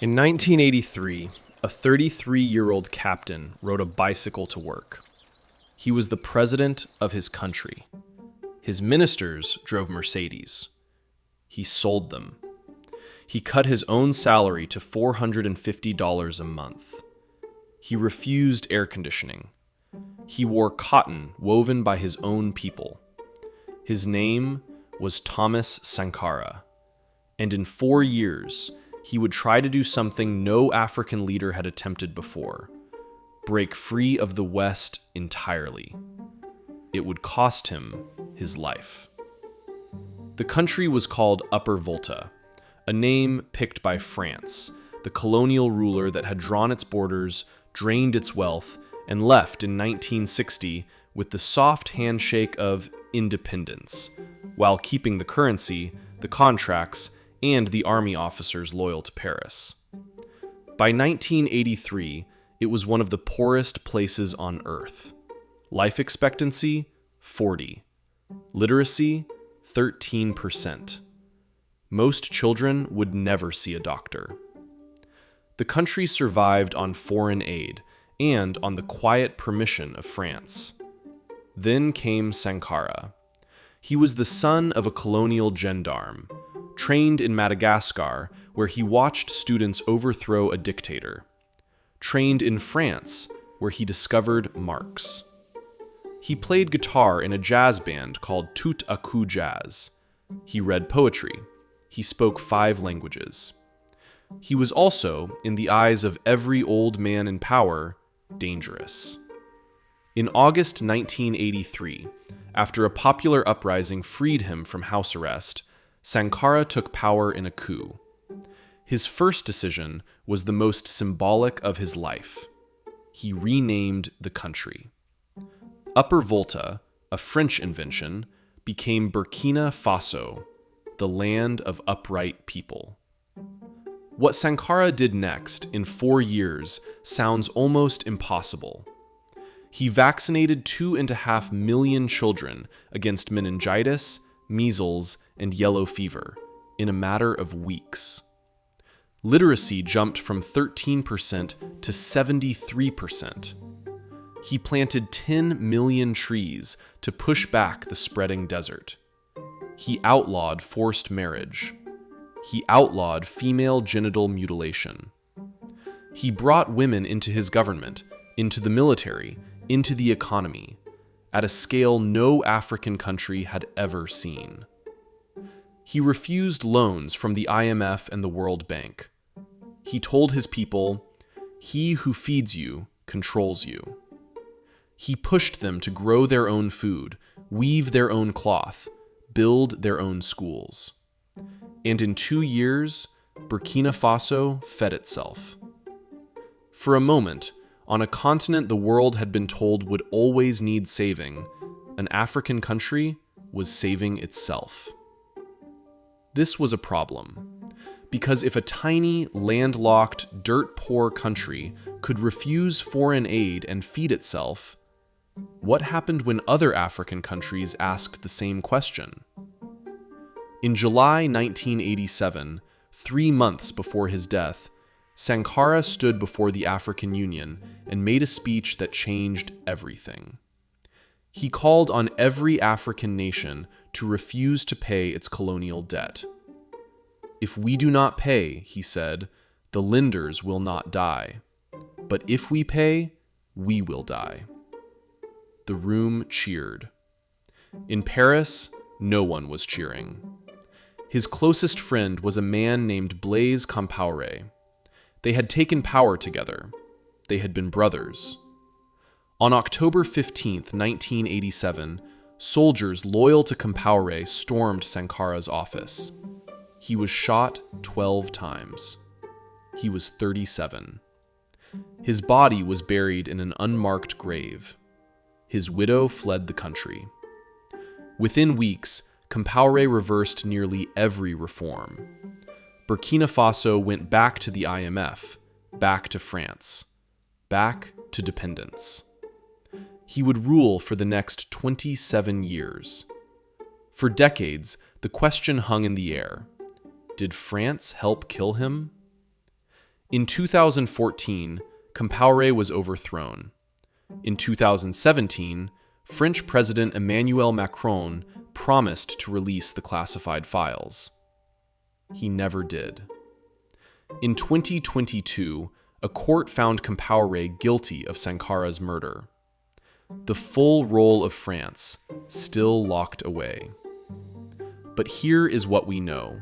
In 1983, a 33-year-old captain rode a bicycle to work. He was the president of his country. His ministers drove Mercedes. He sold them. He cut his own salary to $450 a month. He refused air conditioning. He wore cotton woven by his own people. His name was Thomas Sankara, and in 4 years, he would try to do something no African leader had attempted before: break free of the West entirely. It would cost him his life. The country was called Upper Volta, a name picked by France, the colonial ruler that had drawn its borders, drained its wealth, and left in 1960 with the soft handshake of independence, while keeping the currency, the contracts, and the army officers loyal to Paris. By 1983, it was one of the poorest places on Earth. Life expectancy, 40. Literacy, 13%. Most children would never see a doctor. The country survived on foreign aid and on the quiet permission of France. Then came Sankara. He was the son of a colonial gendarme, trained in Madagascar, where he watched students overthrow a dictator. Trained in France, where he discovered Marx. He played guitar in a jazz band called Tout à coup Jazz. He read poetry. He spoke 5 languages. He was also, in the eyes of every old man in power, dangerous. In August 1983, after a popular uprising freed him from house arrest, Sankara took power in a coup. His first decision was the most symbolic of his life. He renamed the country. Upper Volta, a French invention, became Burkina Faso, the land of upright people. What Sankara did next, in 4 years, sounds almost impossible. He vaccinated 2.5 million children against meningitis, measles, and yellow fever in a matter of weeks. Literacy jumped from 13% to 73%. He planted 10 million trees to push back the spreading desert. He outlawed forced marriage. He outlawed female genital mutilation. He brought women into his government, into the military, into the economy, at a scale no African country had ever seen. He refused loans from the IMF and the World Bank. He told his people, "He who feeds you controls you." He pushed them to grow their own food, weave their own cloth, build their own schools. And in 2 years, Burkina Faso fed itself. For a moment, on a continent the world had been told would always need saving, an African country was saving itself. This was a problem, because if a tiny, landlocked, dirt-poor country could refuse foreign aid and feed itself, what happened when other African countries asked the same question? In July 1987, 3 months before his death, Sankara stood before the African Union and made a speech that changed everything. He called on every African nation to refuse to pay its colonial debt. "If we do not pay," he said, "the lenders will not die. But if we pay, we will die." The room cheered. In Paris, no one was cheering. His closest friend was a man named Blaise Compaoré. They had taken power together. They had been brothers. On October 15, 1987, soldiers loyal to Compaoré stormed Sankara's office. He was shot 12 times. He was 37. His body was buried in an unmarked grave. His widow fled the country. Within weeks, Compaoré reversed nearly every reform. Burkina Faso went back to the IMF, back to France, back to dependence. He would rule for the next 27 years. For decades, the question hung in the air. Did France help kill him? In 2014, Compaoré was overthrown. In 2017, French President Emmanuel Macron promised to release the classified files. He never did. In 2022, a court found Compaoré guilty of Sankara's murder. The full role of France still locked away. But here is what we know.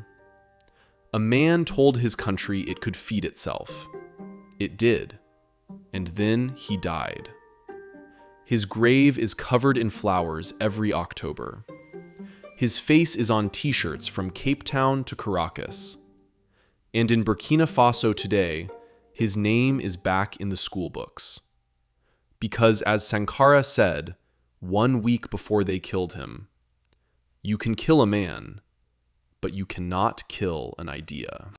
A man told his country it could feed itself. It did. And then he died. His grave is covered in flowers every October. His face is on t-shirts from Cape Town to Caracas. And in Burkina Faso today, his name is back in the school books. Because as Sankara said, 1 week before they killed him, you can kill a man, but you cannot kill an idea.